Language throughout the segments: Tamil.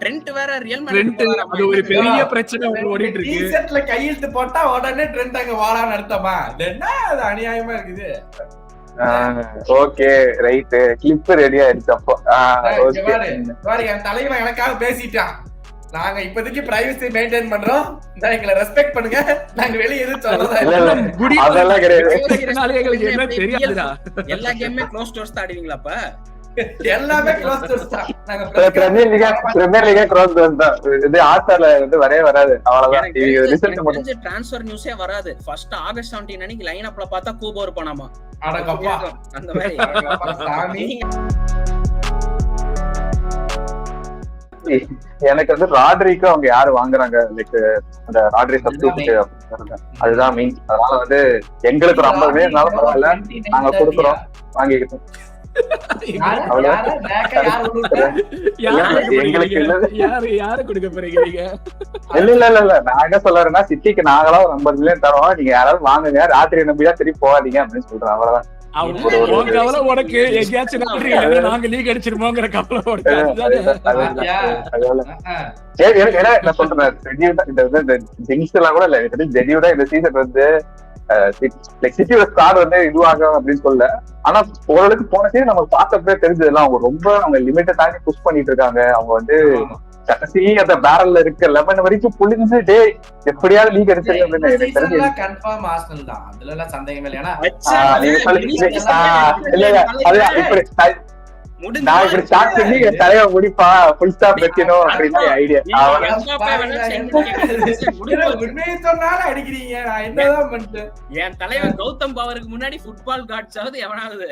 ட்ரெண்ட் வேற ரியல் ட்ரெண்ட் அது ஒரு பெரிய பிரச்சனை ஓடிட்டு இருக்கு. டீ-ஷர்ட்ல கையெழுத்து போட்டா உடனே ட்ரெண்ட் அங்க வாடான்னு அர்த்தமா? என்ன அது அநியாயமா இருக்குது. ஓகே ரைட், கிளிப் ரெடி ஆயிடுச்சு. அப்போ என் தலைவன் எனக்காக பேசிட்டான். நாங்க இப்போதைக்கு பிரைவசி மெயின்டைன் பண்றோம், எங்களை ரெஸ்பெக்ட் பண்ணுங்க, நாங்க வெளிய எதுவும் சொல்லல. அதெல்லாம் கிடையாது. எல்லா கேமுமே க்ளோஸ் டோர்ஸ் தான் ஆடுவீங்களா? அப்ப எல்லாமே க்ளோஸ் டோர்ஸ் தான். நாங்க பிரீமியர் லீக் க்ளோஸ் டோர்ஸ் தான். இது ஆஸ்டர்ல வந்து வரவே வராது. அவ்வளவுதான். ரிசல்ட் மட்டும் ட்ரான்ஸ்ஃபர் நியூஸே வராது. ஃபர்ஸ்ட் ஆகஸ்ட் 17 அன்னைக்கு லைன் அப்ல பார்த்தா கூபோ இருப்பானாமா. அடக்கப்பா அந்த மாதிரி சாமி. எனக்கு வந்து ராட்ரிக்கு அவங்க யாரு வாங்குறாங்க, லைக் அந்த ராட்ரி சப்ஸ்டிட்யூட், அதுதான் மீன். அதனால வந்து எங்களுக்கு ஒரு 50 இருந்தாலும் பரவாயில்ல, நாங்க கொடுக்குறோம், வாங்கிக்கிட்டோம். யாரு கொடுக்க போறீங்க? இல்ல நான் என்ன சொல்றேன்னா, சிட்டிக்கு நாங்களா ஒரு 50 மில்லியன் தரோம், நீங்க யாராவது வாங்குங்க, ராத்திரி நம்பிதான் திருப்பி போகாதீங்க அப்படின்னு சொல்றேன். அவ்வளவுதான். உனக்கு எங்கேயாச்சும் நாங்க லீக் அடிச்சிருமோங்கிற கவலை உனக்கு. நான் சொல்றேன், இந்த ஜிங்ஸ் எல்லாம் கூட இல்ல, ஜெனியூடா இந்த சீசன் வந்து சிட்டியோட ஸ்டார் வந்து இதுவாகும் அப்படின்னு சொல்ல. ஆனா ஓரளவுக்கு போன சீசன் நமக்கு பார்த்தப்பே தெரிஞ்சதுலாம் அவங்க ரொம்ப அவங்க லிமிட்டை தாண்டி புஷ் பண்ணிட்டு இருக்காங்க. அவங்க வந்து கடைசி அந்த பேரல்ல இருக்க லெமன் வரைக்கும் புளிஞ்சு டே எப்படியாவது லீக் அடிச்சிருக்கு அப்படின்னு எனக்கு தெரிஞ்சு. கன்ஃபார்ம் ஆர்சனல் தான், அதுல எல்லாம் சந்தேகம் இல்லை. ஏன்னா நீங்க இல்ல இப்படி நான் இப்படி ஸ்டார்ட் பண்ணி என் தலைவ முடிப்பா ஃபுல் ஸ்டாப் வைக்கணும் அப்படின்னு ஐடியா. உண்மையை சொன்னாலும் அடிக்கிறீங்க, நான் என்னதான் பண்ணிட்டேன். என் தலைவன் கௌதம் பவருக்கு முன்னாடி ஃபுட்பால் காட்ஸ் ஆகுது எவனாவது.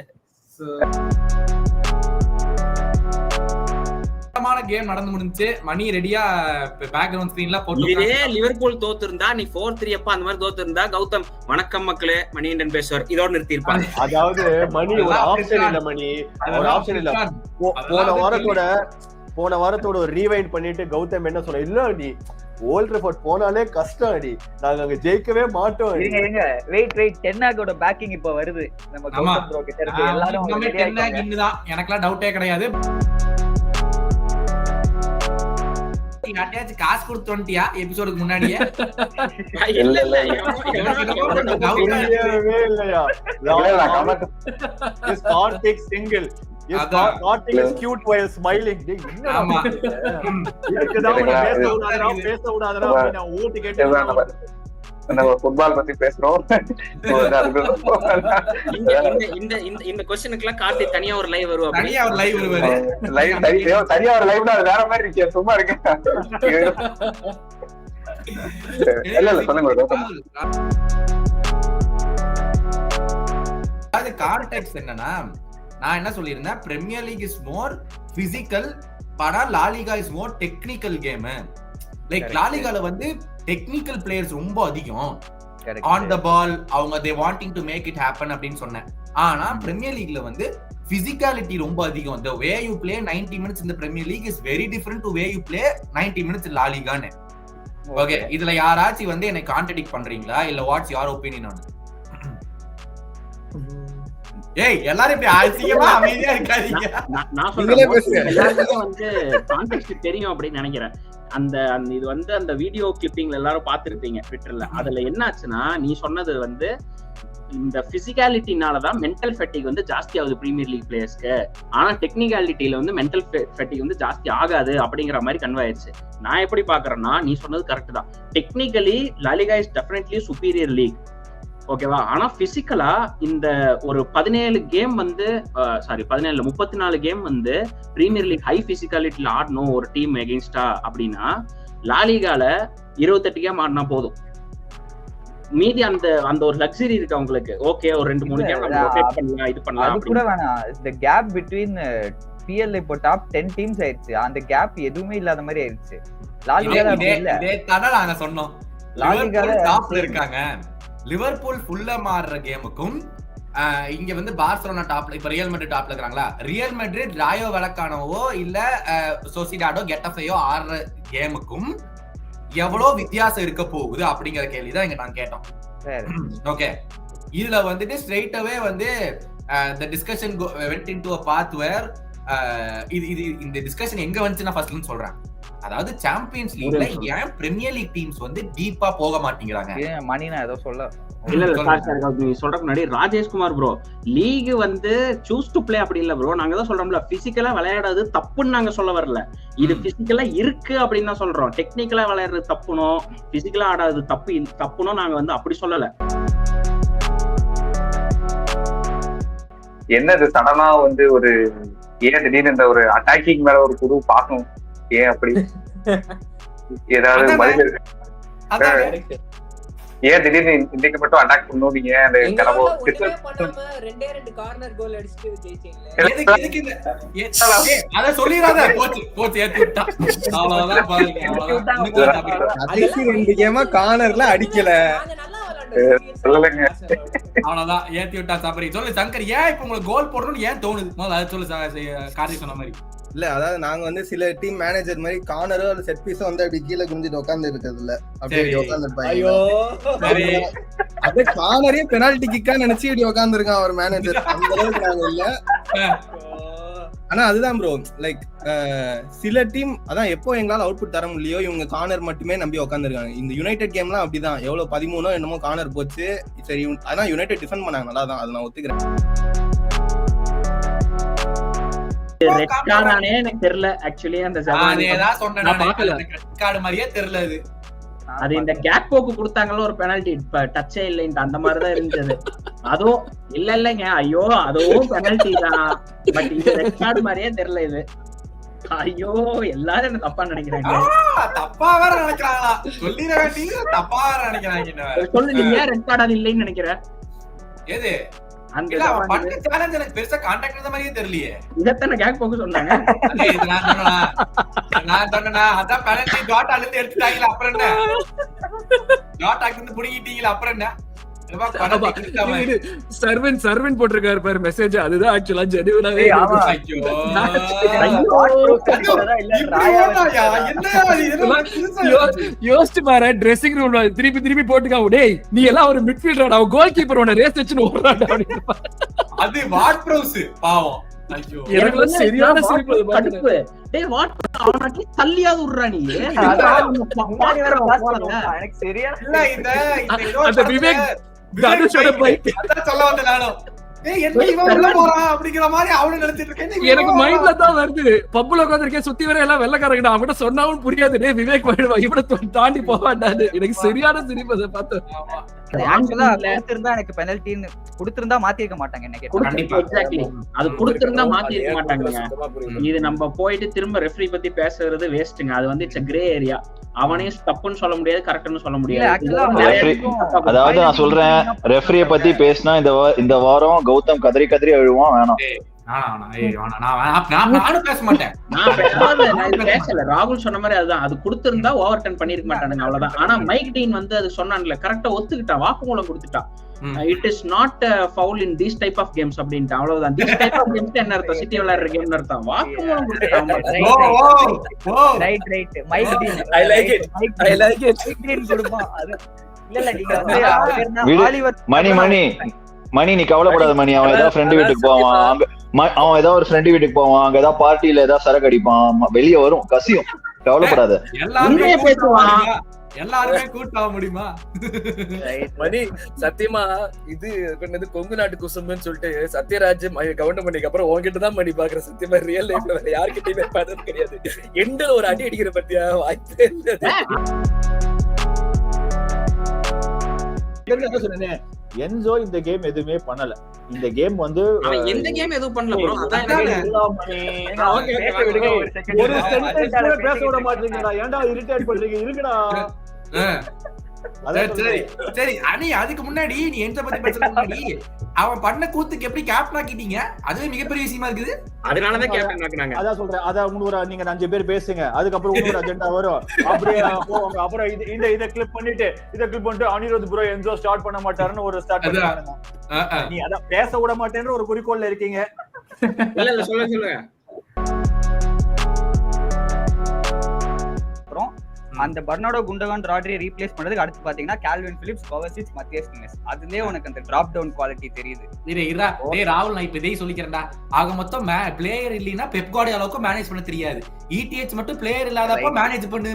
கேம் நடந்து முடிஞ்சு, மணி ரெடியா பேக்ரவுண்ட் ஸ்கிரீன்ல போட்டு. இதே லிவர்பூல் தோத்து இருந்தா, நீ 4-3 அப்பா அந்த மாதிரி தோத்து இருந்தா, கௌதம் வணக்கம் மக்களே மணிகண்டன் பேசுவார், இதோட நிறுத்தி இருப்பாங்க. அதாவது மணி ஒரு ஆப்ஷன் இல்ல, மணி ஒரு ஆப்ஷன் இல்ல. போன வாரத்தோட ஒரு ரீவைண்ட் பண்ணிட்டு கௌதம் என்ன சொல்ல, இல்ல நீ ஓல்ட் ட்ராஃபோர்ட் போனாலே கஷ்டம் அடி, நாங்க அங்க ஜெயிக்கவே மாட்டோம். வெயிட் டென்னாகோட பேக்கிங் இப்ப வருது நம்ம கௌதம் ப்ரோ கிட்ட இருக்கு. எல்லாரும் டென்னாக் இன்னுதான், எனக்குலாம் டவுட்டே கிடையாது. காசு கொடுத்து வந்துட்டியா எபிசோடுக்கு முன்னாடியே? இல்லையா Karthik single cute while smiling. ஆமா பேச விடாதடா அப்படினா ஓட்டு கேட்டு நம்ம ஃபுட்பால் பத்தி பேசுறோம். இந்த क्वेश्चनக்குலாம் கார்த்தி தனியா ஒரு லைவ் வருவா. தனியா ஒரு லைவ் வருவாரு. தனியா ஒரு லைவ்னா அது வேற மாதிரி இருக்கு, சும்மா இருக்கு. இல்ல சொல்லுங்க. அது கான்டெக்ஸ்ட் என்னன்னா, நான் என்ன சொல்லியிருந்தேன், Premier League is more physical, but La Liga is more technical game. Like La லிகால வந்து டெக்னிக்கல் பிளேயர்ஸ் ரொம்ப அதிகம், ஆன் த பால் அவங்க they wanting to make it happen அப்படின்னு சொன்னேன். ஆனா பிரீமியர் லீக்ல வந்து பிசிக்காலிட்டி ரொம்ப அதிகம். the way you play 90 minutes in the Premier League is very different to way you play 90 minutes in La Liga ன்னு. ஓகே, இதுல யாராச்சும் வந்து என்னை கான்ட்ராடிக்ட் பண்றீங்களா, இல்ல வாட்ஸ் யுவர் ஒபினியன் ஆன்? ஏய் எல்லாரும் இப்படி ஆச்சரியமா அமைதியா இருக்காதீங்க. நான் சொல்றேன் எல்லாருக்கும் வந்து கான்டெக்ஸ்ட் தெரியும் அப்படின்னு நினைக்கிறேன். அந்த இது வந்து அந்த வீடியோ கிளிப்பிங்ல எல்லாரும் பாத்துருப்பீங்க ட்விட்டர்ல. அதுல என்ன ஆச்சுன்னா, நீ சொன்னது வந்து இந்த பிசிக்காலிட்டினாலதான் மென்டல் ஃபெட்டிக் வந்து ஜாஸ்தி ஆகுது பிரீமியர் லீக் பிளேயர்ஸ்க்கு, ஆனா டெக்னிக்காலிட்டியில வந்து மென்டல் ஃபெட்டிக் வந்து ஜாஸ்தி ஆகாது அப்படிங்கிற மாதிரி கன்வே ஆயிடுச்சு. நான் எப்படி பாக்குறேன்னா, நீ சொன்னது கரெக்ட் தான். Technically La Liga is definitely superior league, ஓகேவா? ஆனா பிசிக்கலா இந்த ஒரு 17 கேம் வந்து 34 கேம் வந்து பிரீமியர் லீக் ஹை பிசிக்காலிட்டில ஆடணும் ஒரு டீம் எகெயின்ஸ்டா அப்படின்னா, லா லிகால 28 கேம் ஆடினா போதும். மீதி அந்த ஒரு லக்ஸரி இருக்கு அவங்களுக்கு. ஓகே, ஒரு 2-3 கேம் நம்ம ரொட்டேட் பண்ணலாம், இது பண்ணலாம். அது கூட வேணாம். the gap between PL இப்போ டாப் 10 டீம்ஸ் ஆயிருச்சு, அந்த கேப் எதுவுமே இல்லாத மாதிரி ஆயிருச்சு. லா லிகால அப்படி இல்ல. இதே தான நாங்க சொன்னோம். லா லிகால டாப்ல இருக்காங்க. லிவர்பூல் ஃபுல்லா மாறுற கேமுக்கும் இங்க வந்து பார்சலோனா டாப்ல, இப்ப ரியல் மெட்ரிட் டாப்ல இருக்காங்களா, ரியல் மெட்ரிட் ராயோ வெலக்கானோவோ இல்ல சோசிடாடோ கெட்டஃபேயோ ஆடுற கேமுக்கும் எவ்வளவு வித்தியாசம் இருக்க போகுது அப்படிங்கிற கேள்விதான் இங்க நான் கேட்டோம். ஓகே, இதுல வந்துட்டு ஸ்ட்ரெயிட் அவே வந்து the discussion went into a path where இது இந்த டிஸ்கஷன் எங்க வந்துச்சு நான் ஃபர்ஸ்ட்ல சொல்றேன். அதாவது சாம்பியன்ஸ் லீக்ல ஏன் பிரீமியர் லீக் டீம்ஸ் வந்து டீப்பா போக மாட்டேங்கிறாங்க? மணினா ஏதோ சொல்ல இல்ல நீ சொல்றதுக்கு முன்னாடி ராஜேஷ்குமார் ப்ரோ, லீக் வந்து சூஸ் டு பிளே அப்படி இல்ல ப்ரோ. நாங்க தான் சொல்றோம்ல, பிசிக்கலா விளையாடாது தப்புன்னு நாங்க சொல்ல வரல. இது பிசிக்கலா இருக்கு அப்படின்னு தான் சொல்றோம். டெக்னிக்கலா விளையாடுறது தப்புனோ பிசிக்கலா ஆடாது தப்புனோ நாங்க வந்து அப்படி சொல்லல. என்னது சடனா வந்து ஒரு ஏன் திடீர்னு இந்த ஒரு அட்டாக்கிங் மேல ஒரு புது பாசம், ஏன் அப்படி ஏதாவது பதில் ஏன் திடீர்னு இன்னைக்கு மட்டும் அட்டாக் பண்ணணும்? நீங்க அந்த கிளம்போ அத சொல்லிராத, போச்சு ஏத்தி விட்டா. கடைசி 2 கேமா கார்னர்ல அடிக்கல, சொல்லலங்க. அவ்வளவுதான் ஏத்தி விட்டா சபரி. சொல்லு சங்கர், ஏன் இப்ப உங்களுக்கு கோல் போடணும்னு ஏன் தோணுது? முதல்ல அதை சொல்லு. கார்த்திக் சொன்ன மாதிரி இல்ல, அதாவது நாங்க வந்து சில டீம் மேனேஜர் மாதிரி கார்னரோ அல்ல செட் பீஸோ வந்து அப்படி கீழே குனிஞ்சிட்டு உட்கார்ந்து இருக்கிறது இல்ல, அப்படியே உட்கார்ந்துருப்பாங்க. அப்படியே கார்னரே பெனால்டி கிக்கா நினைச்சு இப்படி உட்கார்ந்துருக்கான் ஒரு மேனேஜர். அந்த அளவுக்கு நாங்க இல்ல. ஆனா அதுதான் ப்ரோ, லைக் சில டீம் அதான் எப்போ எங்களால அவுட்புட் தர முடியலையோ இவங்க கார்னர் மட்டுமே நம்பி உட்காந்துருக்காங்க. இந்த யுனைடெட் கேம்லாம் அப்படிதான், எவ்வளவு 13 என்னமோ கார்னர் போச்சு. சரி, ஆனா யுனைடெட் டிஃபெண்ட் பண்ணாங்க நல்லா தான், அதை நான் ஒத்துக்கிறேன். ரெட் கார்டானே எனக்கு தெரியல ஆக்சுவலி. அந்த கார்டு மாதிரியே தெரியல. அது இந்த கேப் போக்கு கொடுத்தாங்களோ ஒரு பெனால்டி, இப்ப டச்சே இல்லைன்ட்டு அந்த மாதிரிதான் இருந்துச்சு. அதுவும் இல்லைங்க, ஐயோ அதுவும் பெனால்டி தான், பட் இது ரெட் கார்டு மாதிரியே தெரியல இது. ஐயோ எல்லாரும் என்ன தப்பா நினைக்கிறாங்க. தப்பா வேற நினைக்கிறாங்களா? சொல்லிட வேண்டிய தப்பா வேற நினைக்கிறாங்க. சொல்லு, நீ ஏன் ரெட் கார்டு அது இல்லைன்னு நினைக்கிற? எது அந்த பண்ண சேலஞ்ச் எனக்கு பெருசா கான்டாக்ட் இருந்த மாதிரியே தெரியலையே. இதத்தான கேக் போக்கு சொன்னாங்க. நான் சொன்னா அதான் பெனல்டி டாட்டால இருந்து எடுத்துட்டாங்களா, அப்புறம் என்ன? டாட்டாக்கு இருந்து புடிங்கிட்டீங்களா, அப்புறம் என்ன? சர்வன் போட்டிருக்காரு பாரு மெசேஜ், அதுதான் ஆக்சுவலா ஜெனுவினாவே. யோசிச்சு பாரு, ட்ரெஸ்ஸிங் ரூம்ல திருப்பி போட்டுக்கா, டேய் நீ எல்லாம் ஒரு மிட்ஃபீல்டர், அவன் கோல் கீப்பர் உன்னை ரேஸ் வச்சுன்னு ஓடுறாடா. அது வாட் ப்ரோஸ் பாவம். ஐயோ எனக்கு சரியான சிரிப்பு கடுப்பு. டேய் வாட், அவன் அட்லீஸ்ட் தள்ளியாவது விடுறா நீ. எனக்கு சரியா இல்ல அந்த விவேக் தனுஷோட பைக் அதான் சொல்ல வந்தேன் நானும். ஏய் என்ன இவன் உள்ள போறான் அப்படிங்கிற மாதிரி அவனு நினைச்சிட்டு இருக்கேன். எனக்கு மைண்ட்ல தான் வருது, பப்புல உட்கார்ந்திருக்கேன் சுத்தி வர எல்லாம் வெள்ளக்காரங்கடா, அவன்கிட்ட சொன்னாவும் புரியாது. டேய் விவேக் போயிடுவா, இவனை தாண்டி போவாண்டாது. எனக்கு சரியான சிரிப்பு அதை பார்த்து. கொடுத்திருந்தா எனக்கு பெனல்டின்னு கொடுத்திருந்தா மாத்திருக்க மாட்டாங்க. எக்ஸாக்ட்லி, அது கொடுத்திருந்தா மாத்திருக்க மாட்டாங்க. இது நம்ம போயிட்டு திரும்ப ரெஃப்ரி பத்தி பேசுறது வேஸ்ட்ங்க. அது வந்து இட்ஸ் கிரே ஏரியா. அவனையும் தப்புன்னு சொல்ல முடியாது, கரெக்ட்னு சொல்ல முடியாது. அதாவது நான் சொல்றேன், ரெஃப்ரிய பத்தி பேசினா இந்த வாரம் கௌதம் கதறி அழுவான். வேணாம், ராகுல் சொன்ன மாதிரி அதுதான், அது கொடுத்திருந்தா ஓவர் டர்ன் பண்ணிருக்க மாட்டானுங்க, அவ்வளவுதான். ஆனா மைக் டீன் வந்து அது சொன்னான்ல, கரெக்டா ஒத்துக்கிட்டான், வாக்குமூலம் கொடுத்துட்டான். It is not foul in these type of games அப்படின்ட்டு, அவ்வளவுதான். தீஸ் டைப் ஆஃப் கேம்ஸ் என்ன அர்த்தம்? சிட்டி விளையாடுற கேம் அர்த்தம். வாக்குமூலம் கொடுத்துட்டான். Right Mike Dean, I like it Mike Dean கொடுப்பான். அது இல்ல நீங்க வந்து மணி நீ கவலைப்படாத மணி. அவன் ஏதாவது ஃப்ரெண்டு வீட்டுக்கு போவான், அவன் ஏதாவது ஒரு ஃப்ரெண்டு வீட்டுக்கு போவான், அங்க ஏதாவது பார்ட்டியில ஏதாவது சரக்கு அடிப்பான், வெளியே வரும் கசியும், கவலைப்படாத. எல்லாருமே கூட்டாக முடியுமா மணி? சத்தியமா இது கொங்கு நாட்டு குசும்புன்னு சொல்லிட்டு சத்யராஜ் கவுண்டமணிக்கு அப்புறம் உங்ககிட்ட தான் மணி பாக்குற. சத்தியமா ரியல் லைஃப்ல வேற யாருக்கிட்டயுமே பார்த்தது கிடையாது. எண்ட ஒரு அடி அடிக்கிற பத்தியா வாய்ப்பே இல்லை. என்சோ இந்த கேம் எதுவுமே பண்ணல. இந்த கேம் வந்து எந்த கேம் எதுவும் பண்ணல ப்ரோ. அதான் ஒரு சென்டென்ஸ் பேச விட மாட்டீங்கடா. ஏன்டா இரிட்டேட் பண்றீங்க? இருக்குடா. சரி அனி, அதுக்கு முன்னாடி நீ என்சோ பத்தி பேசுறதுக்கு முன்னாடி அவன் பண்ண கூத்துக்கு எப்படி கேப்டன் ஆக்கிட்டீங்க? அதுவே மிகப்பெரிய விஷயமா இருக்குது. அதனாலதான் கேப்டன் ஆக்குனாங்க. அதான் சொல்றேன். அத நீங்க 5 பேர் பேசுங்க, அதுக்கப்புறம் ஒரு அஜெண்டா வரும், அப்படியே போவாங்க. அப்புறம் இத கிளிப் பண்ணிட்டு அனிருத் ப்ரோ என்சோ ஸ்டார்ட் பண்ண மாட்டாருன்னு ஒரு ஸ்டார்ட் பண்ணுவாங்க. நீ அத பேச விட மாட்டேன்ற ஒரு குறிக்கோள்ல இருக்கீங்க. இல்ல சொல்லுங்க. அப்புறம் அந்த பெர்னார்டோ குண்டோகான் ராட்ரியை ரீப்ளேஸ் பண்றதுக்கு அடுத்து பாத்தீங்கன்னா கால்வின் பிலிப்ஸ், கோவாசிச், மத்தியாஸ் நினஸ். அதுலயே உனக்கு அந்த டிராப் டவுன் குவாலிட்டி தெரியுது. ராகுல் நான் இப்ப இதையும் சொல்லிக்கிறேன்டா. ஆக மொத்தம் பிளேயர் இல்லைன்னா பெப் கார்டியோலாவுக்கு மேனேஜ் பண்ண தெரியாது. ETH மட்டும் பிளேயர் இல்லாதப்ப மேனேஜ் பண்ணு.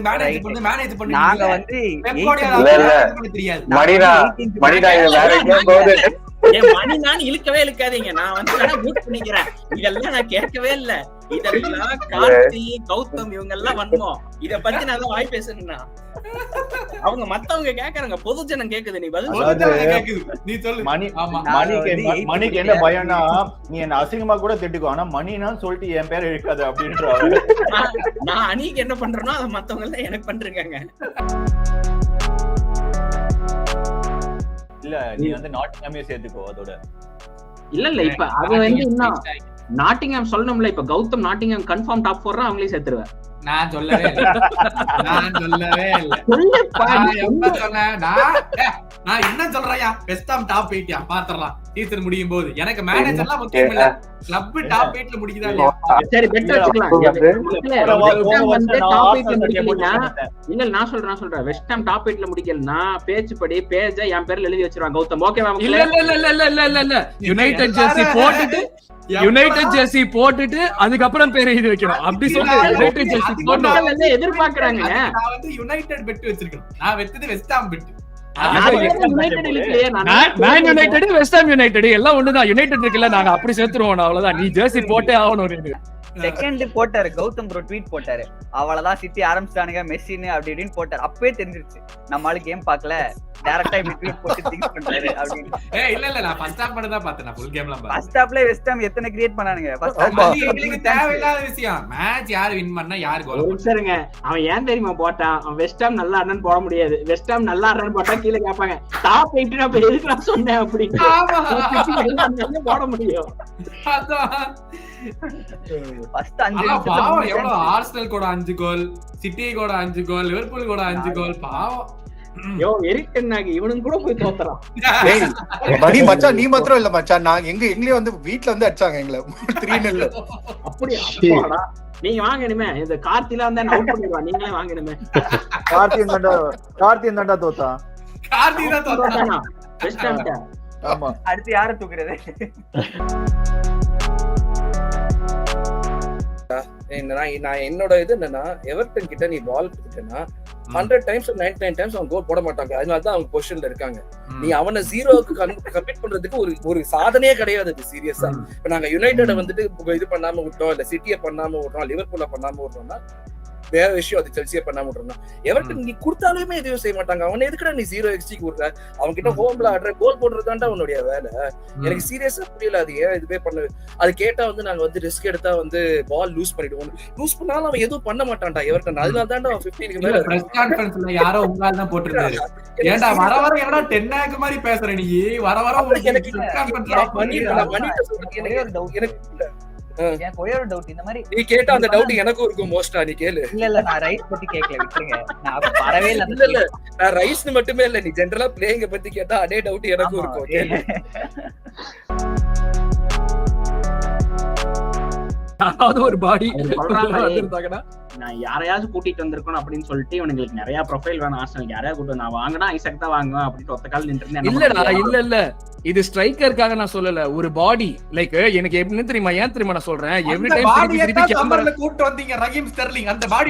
நாங்க வந்து பெப் கார்டியோலாவுக்கு பண்ண தெரியாது. மணிடா வேற எங்கேயோ போகுது. மணி நான் இழுக்கவே இழுக்காதீங்க, நான் வந்து பூட் பண்ணிக்கிறேன். இதெல்லாம் நான் கேட்கவே இல்ல. இதெல்லாம் கார்த்தி, கௌதம் இவங்க எல்லாம் வந்தோம். இத பத்தி நான் தான் வாய் பேசணும்னா அவங்க மத்தவங்க கேக்குறாங்க, பொதுஜனம் கேக்குது. நீ பதில் நீ சொல்லு. மணிக்கு என்ன பயம்னா, நீ என்ன அசிங்கமா கூட திட்டுக்கோ, ஆனா மணினா சொல்லிட்டு என் பேர் இழுக்காது அப்படின்றாங்க. நான் அணிக்கு என்ன பண்றேனோ அதை மத்தவங்க எல்லாம் எனக்கு பண்றாங்க. இல்ல நீ வந்து நாட்டிங்ஹாமே சேர்த்துக்கோ அதோட. இல்ல இப்ப அது வந்து இன்னும் நாட்டிங்ஹாம் சொல்லணும்ல. இப்ப கௌதம் நாட்டிங்ஹாம் கன்ஃபார்ம் டாப் 4 அவங்களே சேர்த்துருவேன். நான் சொல்லவே இல்ல. நான் என்ன சொல்றேன்யா, வெஸ்ட் ஹாம் டாப் 8 பாத்துறலாம் சீசன் முடியும் போது. எனக்கு மேனேஜர்லாம் முக்கியம் இல்ல, கிளப் டாப் 8ல முடிக்குதா இல்லையா? சரி பெட் வச்சுக்கலாம். இல்ல நான் சொல்றேன் வெஸ்ட் ஹாம் டாப் 8ல முடிக்கலனா பேஜ் படி பேஜ என் பேர்ல எழுதி வச்சிருவாங்க கௌதம். ஓகேவா? இல்ல யுனைடெட் ஜெர்சி போட்டுட்டு அதுக்கப்புறம் பேர் எழுதி வைக்கணும். அப்படி சொல்லி யுனைடெட் ஜெர்சி போட்டு எதிர்பார்க்கறாங்க. நான் வந்து யுனைடெட் பெட் வச்சிருக்கேன். நான் வெச்சது West Ham bet. Man United West Ham United எல்லாம் ஒண்ணுதான். யுனைடெட் இருக்குல்ல, நாங்க அப்படி சேர்த்துருவோம். அவ்வளவுதான். நீ ஜெர்சி போட்டே ஆகணும். செகண்ட் போட்டாரு கௌதம் ப்ரோ, ட்வீட் போட்டாரு, அவ்வளவுதான் சிட்டி ஆரம்பிச்சிட்டானுங்க மெஸ்ஸின்னு அப்படி இப்படின்னு போட்டாரு. அப்பவே தெரிஞ்சிருச்சு நம்ம ஆளு கேம் பார்க்கல, டைரக்டா இப்படி ட்வீட் போட்டு திங்க் பண்றாரு அப்படின்னு. இல்ல நான் ஃபர்ஸ்ட் ஹாஃப் மட்டும் தான் பார்த்தேன். நான் ஃபுல் கேம்லாம் பார்த்தேன். ஃபர்ஸ்ட் ஹாஃப்ல வெஸ்ட் ஹாம் எத்தனை கிரியேட் பண்ணானுங்க. ஃபர்ஸ்ட் ஹாஃப் எங்களுக்கு தேவையில்லாத விஷயம். மேட்ச் யார் வின் பண்ணா யார் கோல். சரிங்க, அவன் ஏன் தெரியுமா போட்டான்? அவன் வெஸ்ட் ஹாம் நல்லா ஆடுறன்னு போட முடியாது. வெஸ்ட் ஹாம் நல்லா ஆடுறன்னு போட்டா கீழே கேட்பாங்க டாப் 8 அப்ப எதுக்கு நான் சொன்னேன் அப்படி போட முடியும். ஃபர்ஸ்ட் 5 பாவம் எவ்வளவு ஆர்சனல் கூட 5 கோல், சிட்டி கூட 5 கோல், லிவர்பூல் கூட 5 கோல். பாவம் இவனும் கூட போய் தோத்துறான். மச்சான் நீ மாத்திரம் இல்ல மச்சான், நான் எங்கேயும் வந்து வீட்டுல வந்து அடிச்சாங்க எங்களை 3-0. அப்படியே நீங்க வாங்க இனிமே. இந்த கார்த்தில வந்து அவுட் பண்ணிடுவான். நீங்களே வாங்க இனிமே. கார்த்தி தான்டா தோத்தா. கார்த்தி தான் தோத்தானா? West Ham. ஆமா, அடுத்து யாரை தூக்குறது? நான் என்னோட இது என்னன்னா, எவர்டன் கிட்ட நீ பால் கொடுத்தேன்னா 100 times 99 times அவன் கோல் போட மாட்டாங்க. அதனாலதான் அவங்க பொசிஷன்ல இருக்காங்க. நீ அவனை 0க்கு கமிட் பண்றதுக்கு ஒரு சாதனையே கிடையாது. அது சீரியஸா இப்ப நாங்க யுனைடெட் வந்துட்டு இது பண்ணாம விட்டோம், இல்ல சிட்டியை பண்ணாம விடுறோம், லிவர்பூல பண்ணாம விடுறோம்னா வேற விஷயம். அது செல்சியை பண்ணாம விட்டுறோம். எவர்டன் நீ கொடுத்தாலுமே எதுவும் செய்ய மாட்டாங்க. அவன் எதுக்குடா நீ 0 XG கொடுக்குற? அவன் கிட்ட ஹோம்ல ஆடுற கோல் போடுறதுதான்டா உன்னுடைய வேலை. எனக்கு சீரியஸா புரியல அது ஏன் இதுவே பண்ணு. அது கேட்டா வந்து நாங்க வந்து ரிஸ்க் எடுத்தா வந்து பால் லூஸ் பண்ணிடுவோம். லூஸ் பண்ணாலும் அவன் எதுவும் பண்ண மாட்டான்டா எவர்டன். அதனால தான்டா அவன் 15க்கு மேல பிரஸ் கான்ஃபரன்ஸ்ல யாரோ உங்களால தான் போட்டுருந்தாரு. ஏன்டா வர வர என்னடா 10 ஆக் மாதிரி பேசுற நீ? வர வர எனக்கு எனக்கு ஒரே ஒரு டவுட். இந்த மாதிரி நீ கேட்ட அந்த டவுட் எனக்கும் இருக்கும் மோஸ்டா. நீ கேளு. இல்ல நான் ரைஸ் பத்தி கேட்கல, விட்டுருங்க. நான் வரவே இல்ல. இல்ல நான் ரைஸ்னு மட்டுமே இல்ல, நீ ஜெனரலா பிளேயிங்க பத்தி கேட்டா அதே டவுட் எனக்கும் இருக்கும். கேளு. ஒரு பாடி நான் யாரையாவது கூட்டிட்டு வந்திருக்கணும் அப்படின்னு சொல்லிட்டு இவனுங்களுக்கு நிறைய ப்ரொஃபைல் வேணும். ஆர்சனல் யாரையாவது கூட்டு நான் வாங்கினா ஐசக் தான் வாங்குவேன் அப்படின்னு ஒத்த கால் நின்று. இல்லடா இல்ல இது ஸ்ட்ரைக்கருக்காக நான் சொல்லல. ஒரு பாடி லைக் எனக்கு எப்படி தெரியுமா, ஏன் தெரியுமா நான் சொல்றேன், எவ்ரி டைம் திருப்பி கேமரால கூட்டி வந்தீங்க ரஹீம் ஸ்டெர்லிங் அந்த பாடி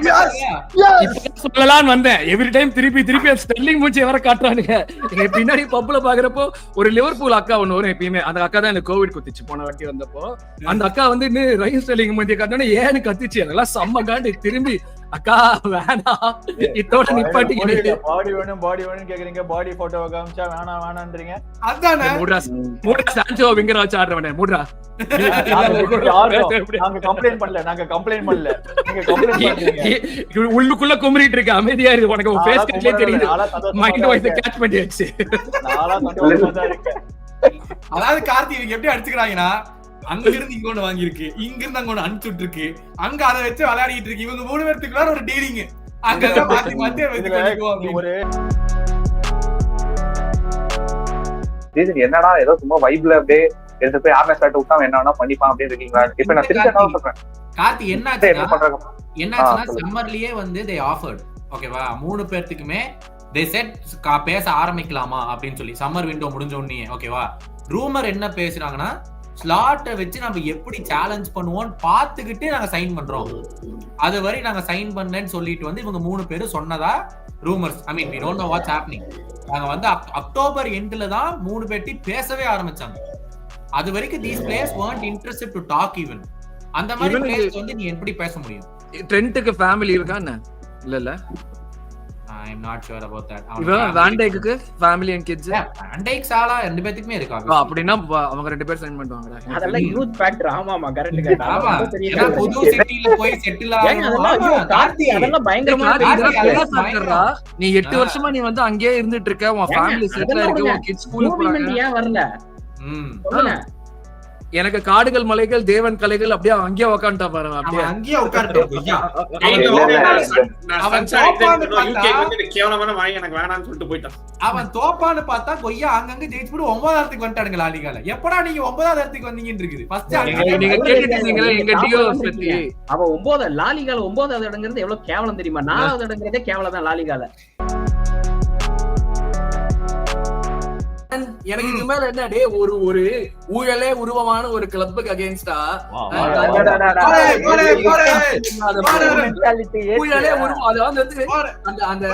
சொல்லலாம்னு வந்தேன். எவ்ரி டைம் திருப்பி ஸ்டெர்லிங் மூஞ்சி வர காட்டுறானுங்க. எங்க பின்னாடி பப்ல பாக்குறப்போ ஒரு லிவர்பூல் அக்கா ஒண்ணு வரும் எப்பயுமே. அந்த அக்கா தான் எனக்கு கோவிட் குத்திச்சு போன வாட்டி வந்தப்போ. அந்த அக்கா வந்து இன்னும் ரஹீம் ஸ்டெர்லிங் மூஞ்சி காட்டினோட ஏன்னு கத்திச்சு. அதெல்லாம் செம்ம காண்டு. திரும்பி அக்கா வேணாம் இதோட நிப்பாட்டிங்க. பாடி வேணும் கேக்குறீங்க, பாடி போட்டோ காமிச்சா வேணான்றீங்க. அதானே மூட்ரா சான்சோ விங்கர் வச்சு ஆடுறவனே மூட்ரா. நாங்க கம்ப்ளைண்ட் பண்ணல. நீங்க கம்ப்ளைண்ட் பண்றீங்க. உள்ளுக்குள்ள குமரிட்டு இருக்க. அமைதியா இருக்கு. உனக்கு உன் ஃபேஸ் கட்லயே தெரியுது. மைண்ட் வாய்ஸ் கேட்ச் பண்ணியாச்சு. நாளா சந்தோஷமா தான் இருக்கேன். அதாவது கார்த்தி இவங்க எப்படி அடிச்சுக்கிறாங்கன்னா, அங்க இருந்து இங்க ஒண்ணு வாங்கிருக்கு, இங்க இருந்து அங்க ஒண்ணு அனுப்பிச்சுட்டு இருக்கு, அங்க அதை வச்சு விளையாடிட்டு இருக்கு. இவங்க 3 பேருக்கு வேற ஒரு டீலிங் அங்கதான் மாத்தி என்னடா ஏதோ சும்மா வைப்ல அப்படியே எடுத்து போய் ஆர்னஸ் பேட் விட்டா என்ன வேணா பண்ணிப்பான் அப்படின்னு இருக்கீங்களா? இப்ப நான் திருப்பி என்ன சொல்றேன், கார்த்தி என்னாச்சுன்னா சம்மர்லயே வந்து they offered ஓகேவா? 3 பேர்த்துக்குமே they said பேச ஆரம்பிக்கலாமா அப்படின்னு சொல்லி சம்மர் விண்டோ முடிஞ்ச உடனே. ஓகேவா? ரூமர் என்ன பேசுறாங்கன்னா ஸ்லாட்டை வச்சு நம்ம எப்படி சேலஞ்ச் பண்ணுவோம் பார்த்துக்கிட்டு நாங்க சைன் பண்றோம், அது வரை நாங்க சைன் பண்ணேன்னு சொல்லிட்டு வந்து இவங்க 3 பேரும் சொன்னதா rumours. I mean we don't know what's happening. நாங்க வந்து அக்டோபர் எண்ட்ல தான் 3 பேர்ட்டி பேசவே ஆரம்பிச்சாங்க. அது வரைக்கும் these players weren't interested to talk even. அந்த மாதிரி players வந்து நீ எப்படி பேச முடியும்? ட்ரெண்ட்க்கு ஃபேமிலி இருக்கா என்ன? இல்ல I am not sure about that. இவன் வான் டைக்கு ஃபேமிலி அண்ட் கிட்ஸ். வான் டைக் சாலா ரெண்டு பேத்துக்குமே இருக்கா? அப்படினா அவங்க 2 பேர் சைன் பண்ணுவாங்கடா. அதெல்லாம் யூத் ஃபேக்டர். ஆமாமா கரெக்ட் கேட்டா. ஆமா. ஏன்னா புது சிட்டில போய் செட்டில் ஆகணும். கார்த்தி அதெல்லாம் பயங்கரமா ஃபேக்டர்டா. நீ 8 வருஷமா நீ வந்து அங்கேயே இருந்துட்டு இருக்க, உன் ஃபேமிலி செட்டில் இருக்கு, உன் கிட்ஸ் ஸ்கூலுக்கு போறாங்க. ஏன் வரல? எனக்கு காடுகள் மலைகள் தேவன் கலைகள் அப்படியே அங்கேயே உட்காந்துட்டா பாருங்க. அப்படியே அங்கேயே உட்கார்ந்துட்டு அவன் தோப்பான்னு பார்த்தா கொய்யா அங்கங்க ஜெயிச்சு போட்டு 9ஆவதுக்கு வந்துட்டானுங்க லாலிகால. எப்படா நீங்க 9ஆவது இடத்துக்கு வந்தீங்கன்னு இருக்குது. நீங்க கேட்டுட்டீங்களா எங்க டியோ பத்தி? அவ 9 லாலிகால 9ஆவது இடங்கிறது எவ்வளவு கேவலம் தெரியுமா? 4ஆவது இடங்கிறதே கேவலம் தான் லாலிகால. எனக்கு இது மேல என்ன டே ஒரு ஊழலே உருவமான ஒரு கிளப்புக்கு அகைன்ஸ்டா ஊழலே உருவம். அது வந்து அந்த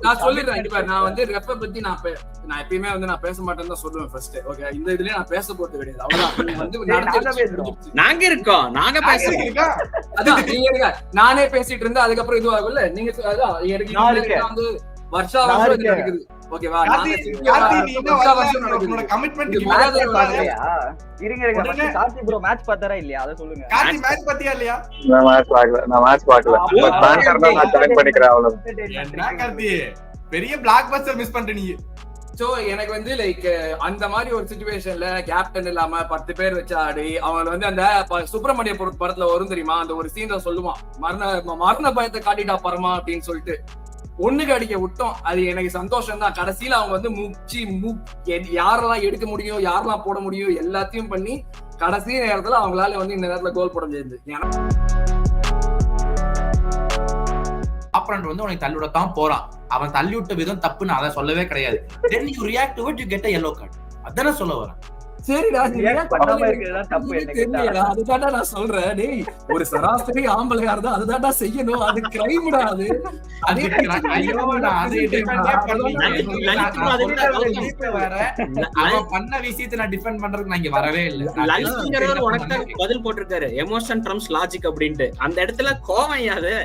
நான் சொல்லிடுறேன். நான் வந்து ரெப்ப பத்தி நான் எப்பயுமே வந்து நான் பேச மாட்டேன்னு தான் சொல்லுவேன் ஃபர்ஸ்ட். ஓகே, இந்த இதுலயே நான் பேச போறது கிடையாது. அவ்வளவுதான். வந்து நாங்க இருக்கோம், நாங்க பேசுறோம். அதான் நானே பேசிட்டு இருந்தா அதுக்கப்புறம் இது ஆகும்ல. நீங்க வந்து வருஷா வருஷம் நடக்குது. ஓகேவா? கார்த்தி ப்ரோ மேட்ச் பார்த்தாரா இல்லையா? அத சொல்லுங்க. கார்த்தி மேட்ச் பாத்தியா இல்லையா? நான் மேட்ச் பார்க்கல. நான் ஜாயின் பண்ணிக்கிறேன் அவ்வளவுதான். கார்த்தி பெரிய பிளாக் பஸ்டர் மிஸ் பண்ணிட்ட நீ. சோ எனக்கு வந்து லைக் அந்த மாதிரி ஒரு சிச்சுவேஷன்ல கேப்டன் இல்லாம 10 பேர் வச்சு ஆடி அவங்க வந்து அந்த சுப்பிரமணிய படத்துல வரும் தெரியுமா, அந்த ஒரு சீன்ல சொல்லுவான், மரண பயத்தை காட்டிட்டா பரமா அப்படின்னு சொல்லிட்டு ஒண்ணுக்கு அடிக்க விட்டோம். அது எனக்கு சந்தோஷம் தான். கடைசியில அவங்க வந்து யாரெல்லாம் எடுக்க முடியும், யாரெல்லாம் போட முடியும் எல்லாத்தையும் பண்ணி கடைசி நேரத்துல அவங்களால வந்து இந்த நேரத்துல கோல் போட முடியாது. ஆப்பரண்ட் வந்து உனக்கு தள்ளி விடத்தான் போறான். அவன் தள்ளி விட்ட விதம் தப்புன்னு அதை சொல்லவே கிடையாது. Then you react to it, you get a yellow card. அதானே சொல்ல வரேன். சரிடா, அதுதான்டா நான் சொல்றேன். டேய், ஒரு சராசரி ஆம்பளையா இருந்தா அதுதான்டா செய்யணும். அது கிரைம்டா. அது பண்ண விஷயத்தை நான் டிஃபெண்ட் பண்றதுக்கு நான் இங்க வரவே இல்லை. உனக்கு பதில் போட்டிருக்காரு எமோஷன் ட்ரம்ஸ் லாஜிக் அப்படின்ட்டு. அந்த இடத்துல கோவம் யாது?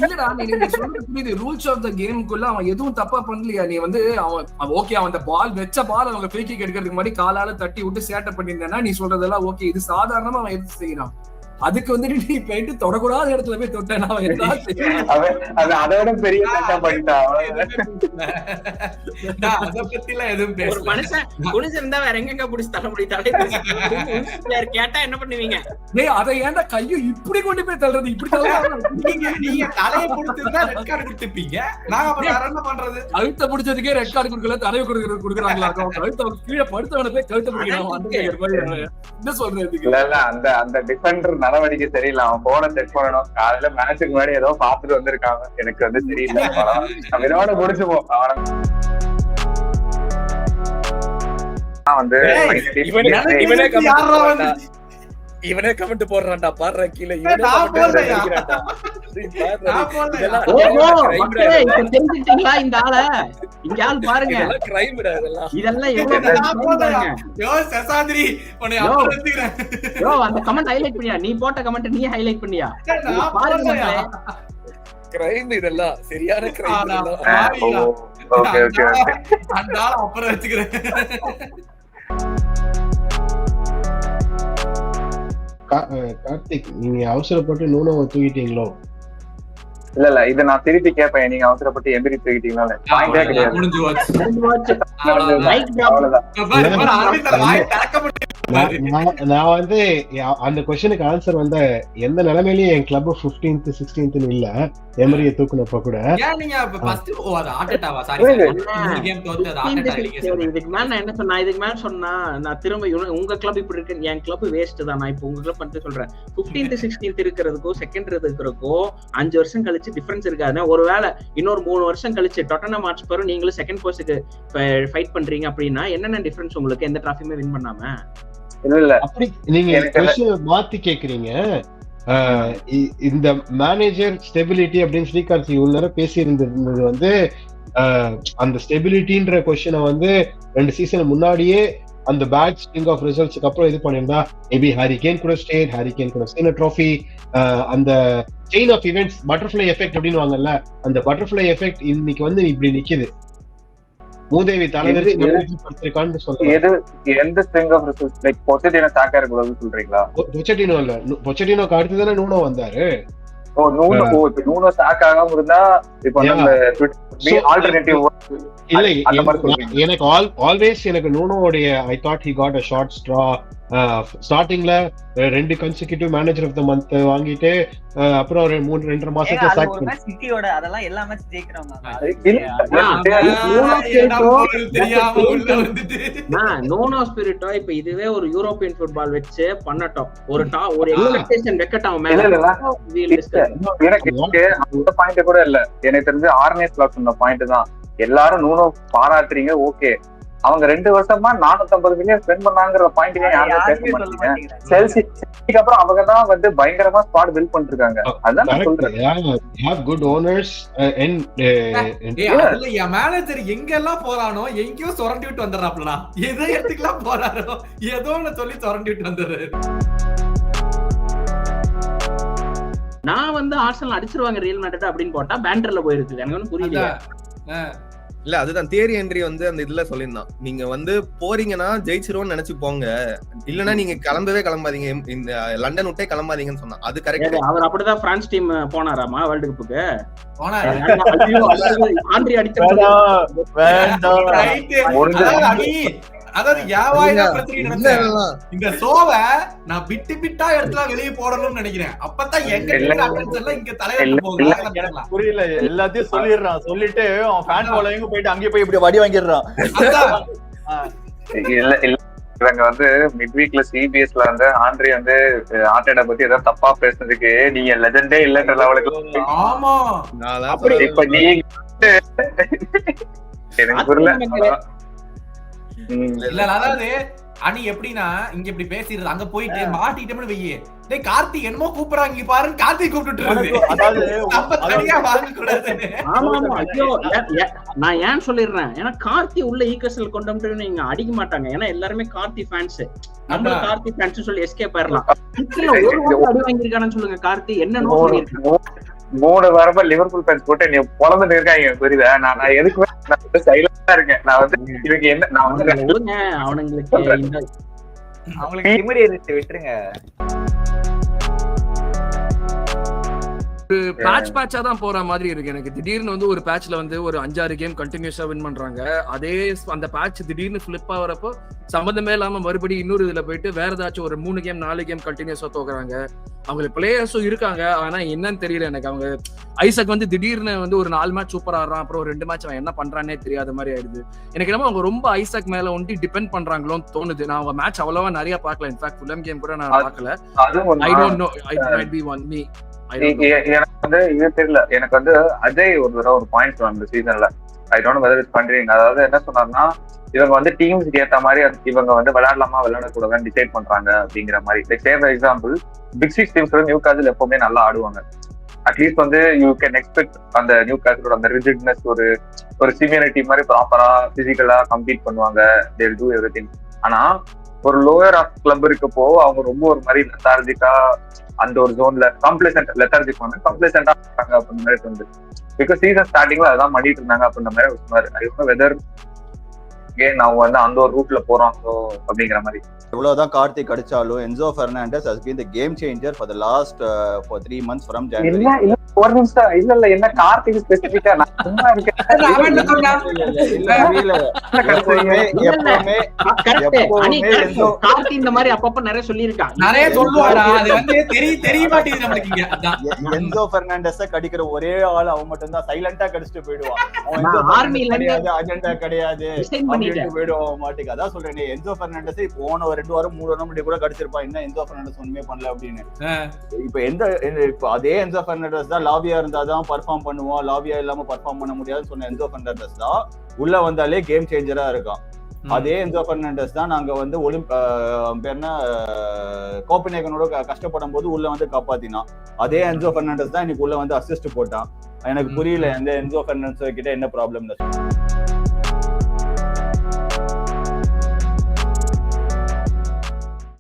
இல்லடா, நீங்க சொல்றது புரியுது. ரூல்ஸ் ஆஃப் த கேமுக்குள்ள அவன் எதுவும் தப்பா பண்ணலையா? நீ வந்து அவன் ஓகே, அவன் அந்த பால் வச்ச பால் அவங்க ஃப்ரீ கிக் எடுக்கிறதுக்கு முன்னாடி காலால தட்டி விட்டு சேட்டை பண்ணியிருந்தேன்னா நீ சொல்றதெல்லாம் ஓகே. இது சாதாரணமா அவன் எடுத்து செய்யறான். அதுக்கு வந்து நீ போயிட்டு தொடக்கூடாத இடத்துல போய் தொட்டேன்னா அதோட பெரிய ஒரு மனுஷன் குடிச்சிருந்தா வேற எங்க புடிச்சு தள்ள முடியும்? கேட்டா என்ன பண்ணுவீங்க? அதை ஏன்டா கையும் இப்படி கொண்டு போய் தள்ளுறது? இப்படி அழுத்த பிடிச்சதுக்கே ரெட் கார்டு கொடுக்கல, தலையை கொடுக்குறாங்களா? கழுத்த கீழே படுத்தவனை போய் கழுத்த பிடிக்கிறான். என்ன சொல்றது? அந்த டிஃபெண்டர் நடவடிக்கை சரியில்லை. அவன் போன செக் பண்ணணும். காலையில மேட்சுக்கு முன்னாடி ஏதோ பாத்துட்டு வந்திருக்காங்க. எனக்கு வந்து தெரியல. நம்ம இதோட முடிச்சுப்போம். வந்து இவனே கமெண்ட் போடுறான்டா, பாடுற கீழே. தெரிஞ்சுட்டீங்களா இந்த ஆள? இங்க ஆள் பாருங்க. அந்த கமெண்ட் ஹைலைட் பண்ணியா? நீ போட்ட கமெண்ட் நீ ஹைலைட் பண்ணியா? பாருங்க கிரைம் இதெல்லாம். சரியான கிரைம். அப்புறம் வச்சுக்கிறேன். கார்த்திக், நீங்க அவசரப்பட்டு நூனோவை தூக்கிட்டீங்களோ? இல்ல இது நான் திருப்பி கேட்பேன், நீங்க அவசரப்பட்டு எம்பிரி தூக்கிட்டீங்களா? பாயிண்டே கிடையாது. நான் வந்து அந்த கொஸ்டினுக்கு ஆன்சர் வந்து எந்த நிலைமையிலயும் என் கிளப் 15th 16th இல்ல எமரிய தூக்குனப்ப கூட இதுக்கு மேல நான் என்ன சொன்னா, இதுக்கு மேல சொன்னா நான் திரும்ப உங்க கிளப் இப்படி இருக்கு, என் கிளப் வேஸ்ட் தான். நான் இப்போ உங்க கிளப் வந்து சொல்றேன், 15th 16th இருக்கிறதுக்கும் செகண்ட் இருக்கிறதுக்கும் 5 வருஷம் கழிச்சு டிஃபரன்ஸ் இருக்காது. ஒருவேளை இன்னொரு 3 வருஷம் கழிச்சு டொட்டனம் மார்ச் பிறகு நீங்களும் செகண்ட் போஸ்டுக்கு ஃபைட் பண்றீங்க அப்படின்னா என்னென்ன டிஃபரன்ஸ் உங்களுக்கு? எந்த டிராஃபியுமே வின் பண்ணாம இல்ல அப்படி நீங்க கொஸ்டின் மாத்தி கேக்குறீங்க. இந்த மேனேஜர் ஸ்டெபிலிட்டி அப்படின்னு ஸ்ரீகாந்த் இவ்வளவு நேரம் பேசி இருந்தது வந்து அந்த ஸ்டெபிலிட்டின்ற கொஸ்டினை வந்து 2 சீசன் முன்னாடியே அந்த பேட் ஸ்ட்ரிங் ஆஃப் ரிசல்ட்ஸ்க்கு அப்புறம் இது பண்ணிருந்தா மேபி ஹாரி கேன் கூட ஸ்டே, ஹாரி கேன் கூட ஸ்டே ட்ராஃபி, அந்த chain of events butterfly effect அப்படின்னு வாங்கல்ல, அந்த பட்டர்ஃப்ளை எஃபெக்ட் இன்னைக்கு வந்து இப்படி நிக்குது. மூதேவி தலைவரி படுத்திருக்கான்னு சொல்றேன். எந்த ஸ்ட்ரிங் ஆஃப் ரிசல்ட்ஸ் லைக் பொச்செட்டினோ சாக்கா இருக்குன்னு சொல்றீங்களா? பொச்செட்டினோ இல்ல, பொச்செட்டினோக்கு அடுத்து தானே நூனோ வந்தாரு. நூனோ சாக் ஆகாம இருந்தா இப்போ ஆல்டர்னேட்டிவ் இல்ல. எனக்கு ஆல்வேஸ் எனக்கு நூனோடைய I thought he got a short straw. ஸ்டார்டிங்ல 2 consecutive manager of the month வாங்கிட்டு அப்புறம் 3-2.5 மாசத்துல சாக் பண்ணி சிட்டியோட அதெல்லாம் எல்லா மேட்ச் ஜெயிக்கறாங்க. நோனோ ஸ்பிரிட்டோ இப்ப இதுவே ஒரு யூரோப்பியன் ஃபுட்பால் வச்சு பண்ணட்டும், ஒரு எக்ஸ்பெக்டேஷன் வெக்கட்டும் மேல. எனக்கு அந்த பாயிண்ட் கூட இல்ல, எனக்கு தெரிஞ்சு ஆர்னே ஸ்லாட் சொன்ன பாயிண்ட் தான். எல்லாரும் நூனோ பாராட்டுறீங்க, ஓகே. அவங்க 2 வருஷமா 450 மில்லியன் ஸ்பெண்ட் பண்ணாங்கிற பாயிண்ட் யாருமே பேச மாட்டீங்க. செல்சிக்கு அப்புறம் அவங்க தான் வந்து பயங்கரமா ஸ்குவாட் பில்ட் பண்ணிருக்காங்க. அதான் நான் சொல்றேன். ஹேவ் குட் ஓனர்ஸ் அண்ட் அதுல மேனேஜர் எங்க எல்லாம் போறானோ எங்கயோ சொரண்டி விட்டு வந்துறாப்லடா. ஏதோ இடத்துக்குலாம் போறாரோ ஏதோ ஒன்னு சொல்லி சொரண்டி விட்டு வந்துறாரு. நான் வந்து ஆர்சனல் அடிச்சிருவாங்க ரியல் மேட்ரிட் அப்படின்னு போட்டா பேண்டர்ல போயிருக்கு. எனக்கு ஒன்னும் புரியல. இல்ல அதுதான் தியரி என்ட்ரி வந்து அந்த இதுல சொல்லியிருந்தான். நீங்க வந்து போறீங்கன்னா ஜெயிச்சிருவோம்னு நினைச்சு போங்க, இல்லன்னா நீங்க கிளம்பாதீங்க, இந்த லண்டன் விட்டே கிளம்பாதீங்கன்னு சொன்னா அது கரெக்ட். அவர் அப்படிதான் பிரான்ஸ் டீம் போனாராமா வேர்ல்ட் கப்புக்கு போனாரு. அதாவது இந்த சோவ நான் பிட்டு பிட்டா இடத்துல வெளியே போடணும்னு நினைக்கிறேன். அப்பதான் இங்க தலைவர் புரியல, எல்லாத்தையும் சொல்லிடுறான். சொல்லிட்டு அவன் ஃபேன் ஃபாலோயிங் போயிட்டு அங்கேயே போய் இப்படி வடி வாங்கிடுறான். இவங்க வந்து மிட் வீக்ல சிபிஎஸ்ல வந்து ஆண்ட்ரி வந்து ஆர்டேட்டா பத்தி ஏதாவது தப்பா பேசுனதுக்கு நீங்க லெஜெண்டே இல்லன்ற லெவலுக்கு. ஆமா இப்ப நீங்க எனக்கு புரியல. இல்ல அதாவது அணி எப்படின்னா இங்க இப்படி பேசிடுறது, அங்க போயிட்டு மாட்டிட்டோம்னு வையே, டேய் கார்த்தி என்னமோ கூப்பிடுறாங்க இங்க பாருன்னு கார்த்தி கூப்பிட்டுட்டு நான் ஏன் சொல்லிடுறேன், ஏன்னா கார்த்தி உள்ள ஈக்வல் கொண்டு வந்து நீங்க அடிக்க மாட்டாங்க. ஏன்னா எல்லாருமே கார்த்தி ஃபேன்ஸ், நம்ம கார்த்தி ஃபேன்ஸ் சொல்லி எஸ்கேப் ஆயிரலாம். அடி வாங்கிருக்கானு சொல்லுங்க கார்த்தி என்ன நோட் பண்ணிருக்காங்க. 3 வாரமா லிவர்பூல் ஃபேன்ஸ் போட்டு நீ பொளந்துட்டு இருக்காங்க, புரியுதா? நான் எதுக்குமே சைலண்டா இருக்கேன். நான் வந்து இவங்க என்ன நான் வந்து அவங்களுக்கு திமிரி இருக்கு, விட்டுருங்க. ஒரு பேட்சா தான் போற மாதிரி இருக்கு எனக்கு. திடீர்னு வந்து ஒரு பேட்ச்ல வந்து ஒரு 5-6 கேம் கண்டினியூஸா வின் பண்றாங்க. அதே அந்த பேட்ச் திடீர்னு ஃபிளிப் ஆகிறப்போ சம்பந்தமே இல்லாம மறுபடியும் இன்னொரு இதுல போயிட்டு வேற ஏதாச்சும் ஒரு 3 கேம் 4 கேம் கண்டினியூஸா தோக்குறாங்க. அவங்களுக்கு பிளேயர்ஸும் இருக்காங்க, ஆனா என்னன்னு தெரியல எனக்கு. அவங்க ஐசக் வந்து திடீர்னு வந்து ஒரு 4 மேட்ச் சூப்பர் ஆடுறான், அப்புறம் 2 மேட்ச் அவன் என்ன பண்றானே தெரியாத மாதிரி ஆயிடுது. எனக்கு என்னமோ அவங்க ரொம்ப ஐசக் மேல வந்து டிபெண்ட் பண்றாங்களோன்னு தோணுது. நான் அவங்க மேட்ச் அவ்வளவா நிறைய பார்க்கல. இன்ஃபேக்ட் ஃபுல்லம் கேம் கூட நான் பார்க்கல. I don't know, it might be one me. எனக்கு வந்து இது தெரியல. எனக்கு வந்து அஜய் ஒரு தடவை ஒரு பாயிண்ட் அந்த சீசன்ல I don't know whether it's பண்றீங்க. அதாவது என்ன சொன்னார்னா, இவங்க வந்து டீம்ஸ்க்கு ஏத்த மாதிரி இவங்க வந்து விளையாடலாமா விளையாடக்கூடாதுன்னு டிசைட் பண்றாங்க அப்படிங்கிற மாதிரி. Like same example big 6 teams வந்து நியூ காசில் எப்பவுமே நல்லா ஆடுவாங்க. அட்லீஸ்ட் வந்து யூ கேன் எக்ஸ்பெக்ட் அந்த நியூ காசிலோட அந்த ரிஜிட்னஸ், ஒரு சீனியரிட்டி மாதிரி ப்ராப்பரா பிசிக்கலா கம்ப்ளீட் பண்ணுவாங்க. They will do everything. ஆனா ஒரு லோயர் ஆஃப் கிளப் இருக்கப்போ அவங்க ரொம்ப ஒரு மாதிரி லெத்தார்ஜிக்கா அந்த ஒரு ஜோன்ல லெத்தார்ஜிக் வந்து கம்ப்ளசண்டா இருக்காங்க அப்படின்ற மாதிரி வந்து. பிகாஸ் சீசன் ஸ்டார்டிங்ல அதான் பண்ணிட்டு இருந்தாங்க அப்படின்ற மாதிரி சொன்னாரு. வெதர் கேன் அவங்க வந்து அந்த ஒரு ரூட்ல போறாங்களோ அப்படிங்கிற மாதிரி. எவ்வளவுதான் கார்த்திக் அடிச்சாலும் Enzo Fernandez has been the game changer for the last for 3 months from January. ஒரு நிமிஷம் இல்ல என்ன கார்த்திக் ஸ்பெசிபிக்கா நான் சும்மா இருக்கேன். கார்த்தி இந்த மாதிரி அப்பப்ப நிறைய சொல்லியிருக்கான், நிறைய சொல்லுவாடா. அது வந்து தெரிய மாட்டேங்குது நம்மளுக்கு இங்க. என்சோ பெர்னாண்டஸ கடிக்கிற ஒரே ஆள் அவன் மட்டும் தான். சைலண்டா கடிச்சிட்டு போயிடுவான். ஆர்மில அஜெண்டா கிடையாது போயிடுவான் மாட்டுக்கு. அதான் சொல்றேன், என்சோ பெர்னாண்டஸ் போன 2 வாரம் 3 வாரம் முன்னாடி கூட கடிச்சிருப்பான். என்ன என்சோ பெர்னாண்டஸ் ஒண்ணுமே பண்ணல அப்படின்னு. இப்ப அதே என்சோ பெர்னாண்டஸ் தான் லாபியா இருந்தாதான் பர்ஃபார்ம் பண்ணுவோம், லாபியா இல்லாம பர்ஃபார்ம் பண்ண முடியாதுன்னு சொன்ன என்சோ பெர்னாண்டஸ் தான் உள்ள வந்தாலே கேம் சேஞ்சரா இருக்கான். அதே என்சோ பெர்னாண்டஸ் தான் நாங்க வந்து கோப்பனேகனோட கஷ்டப்படும் போது உள்ள வந்து காப்பாத்தினான். அதே என்சோ பெர்னாண்டஸ் தான் இன்னைக்கு உள்ள வந்து அசிஸ்ட் போட்டான். எனக்கு புரியல எந்த என்சோ பெர்னாண்டஸ் கிட்ட என்ன ப்ராப்ளம்.